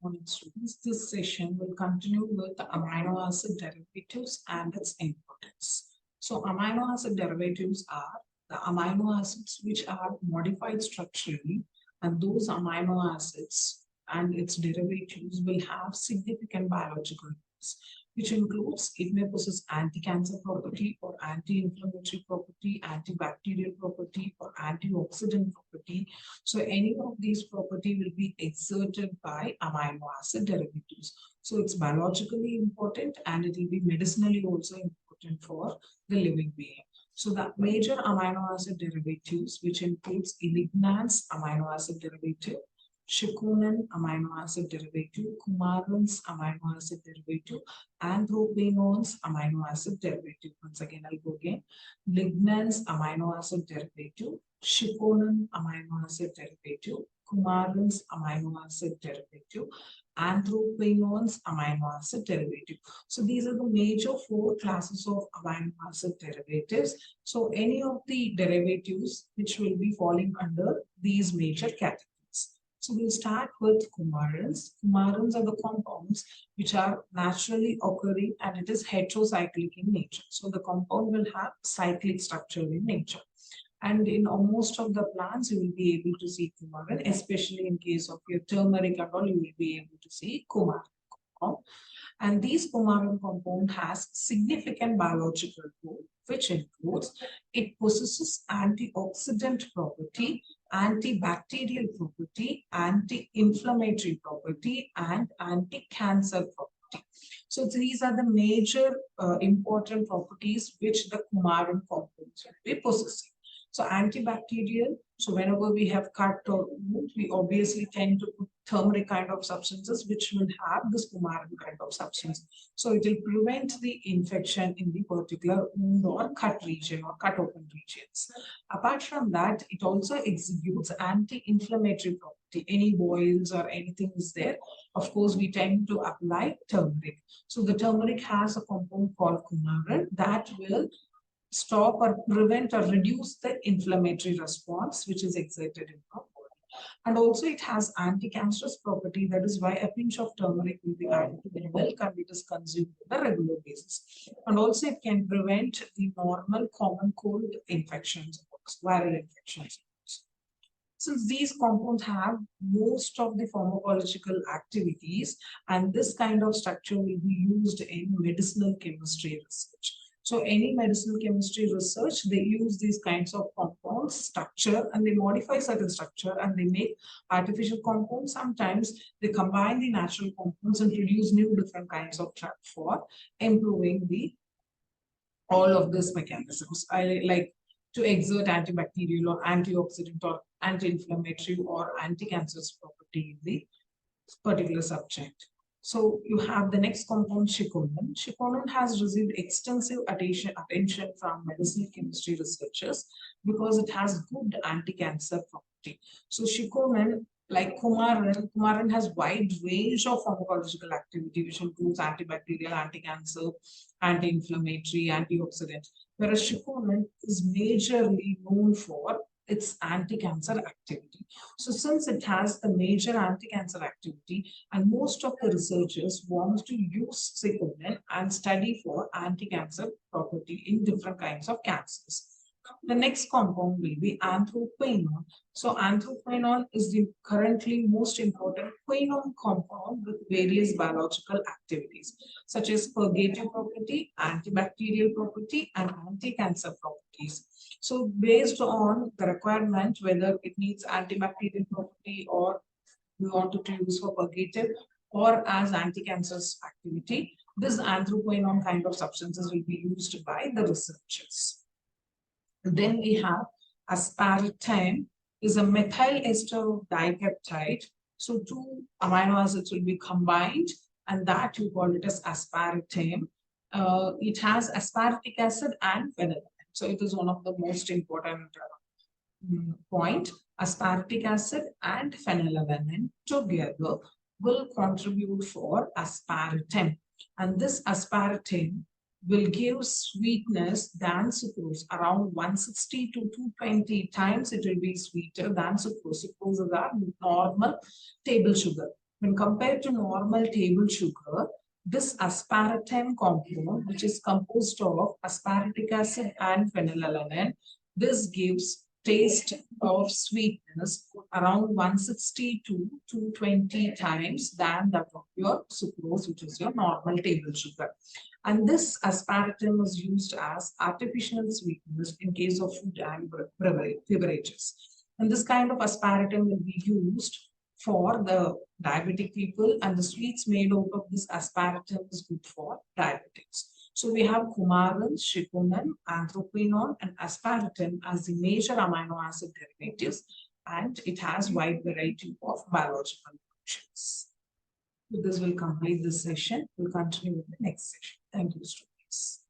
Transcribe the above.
Morning students, this session will continue with the amino acid derivatives and its importance. So amino acid derivatives are the amino acids which are modified structurally, and those amino acids and its derivatives will have significant biological use, which includes it may possess anti-cancer property or anti-inflammatory property, antibacterial property or antioxidant property. So any of these property will be exerted by amino acid derivatives. So it's biologically important and it will be medicinally also important for the living being. So the major amino acid derivatives, which includes lignans amino acid derivative, shikonan amino acid derivative, coumarins amino acid derivative, anthraquinones amino acid derivative. Once again, I'll go again. Lignans amino acid derivative, shikonan amino acid derivative, coumarins amino acid derivative, anthraquinones amino acid derivative. So these are the major four classes of amino acid derivatives. So any of the derivatives which will be falling under these major categories. So we'll start with coumarins. Coumarins are the compounds which are naturally occurring and it is heterocyclic in nature. So the compound will have cyclic structure in nature. And in most of the plants, you will be able to see coumarin, especially in case of your turmeric and all, you will be able to see coumarin compound. And these coumarin compound has significant biological role, which includes it possesses antioxidant property, antibacterial property, anti-inflammatory property, and anti-cancer property. So these are the major important properties which the coumarin compounds will be possessing. So antibacterial, so whenever we have cut or wound, we obviously tend to put turmeric kind of substances which will have this coumarin kind of substance. So it will prevent the infection in the particular wound or cut region or cut open regions. Apart from that, it also executes anti-inflammatory property. Any boils or anything is there, of course, we tend to apply turmeric. So the turmeric has a compound called coumarin that will stop or prevent or reduce the inflammatory response which is exerted in our body. And also it has anti-cancerous property. That is why a pinch of turmeric will be added to the milk and it is consumed on a regular basis. And also it can prevent the normal common cold infections, viral infections. Since these compounds have most of the pharmacological activities, and this kind of structure will be used in medicinal chemistry research. So any medicinal chemistry research, they use these kinds of compounds structure and they modify certain structure and they make artificial compounds. Sometimes they combine the natural compounds and produce new different kinds of drug for improving the all of these mechanisms. I like to exert antibacterial or antioxidant or anti-inflammatory or anti-cancerous property in the particular subject. So you have the next compound, shikonan. Shikonan has received extensive attention from medicinal chemistry researchers because it has good anti-cancer property. So shikonan, like coumarin has wide range of pharmacological activity, which includes antibacterial, anti-cancer, anti-inflammatory, antioxidant. Whereas shikonan is majorly known for its anti-cancer activity. So since it has the major anti-cancer activity and most of the researchers want to use shikonan and study for anti-cancer property in different kinds of cancers. The next compound will be anthraquinone. So anthraquinone is the currently most important quinone compound with various biological activities such as purgative property, antibacterial property, and anti-cancer properties. So based on the requirement, whether it needs antibacterial property or we want it to use for purgative or as anti-cancerous activity, this anthraquinone kind of substances will be used by the researchers. Then we have aspartame is a methyl ester dipeptide. So two amino acids will be combined and that you call it as aspartame. It has aspartic acid and phenylalanine. So it is one of the most important point. Aspartic acid and phenylalanine together will contribute for aspartame. And this aspartame will give sweetness than sucrose. Around 160 to 220 times it will be sweeter than sucrose. Sucrose is our normal table sugar. When compared to normal table sugar, this aspartame compound, which is composed of aspartic acid and phenylalanine, this gives taste of sweetness around 160 to 220 times than that of your sucrose, which is your normal table sugar. And this aspartame is used as artificial sweeteners in case of food and beverages. And this kind of aspartame will be used for the diabetic people, and the sweets made out of this aspartame is good for diabetics. So we have coumarin, chiconin, anthraquinone, and aspartame as the major amino acid derivatives, and it has wide variety of biological functions. So this will complete this session. We'll continue with the next session. Thank you, students.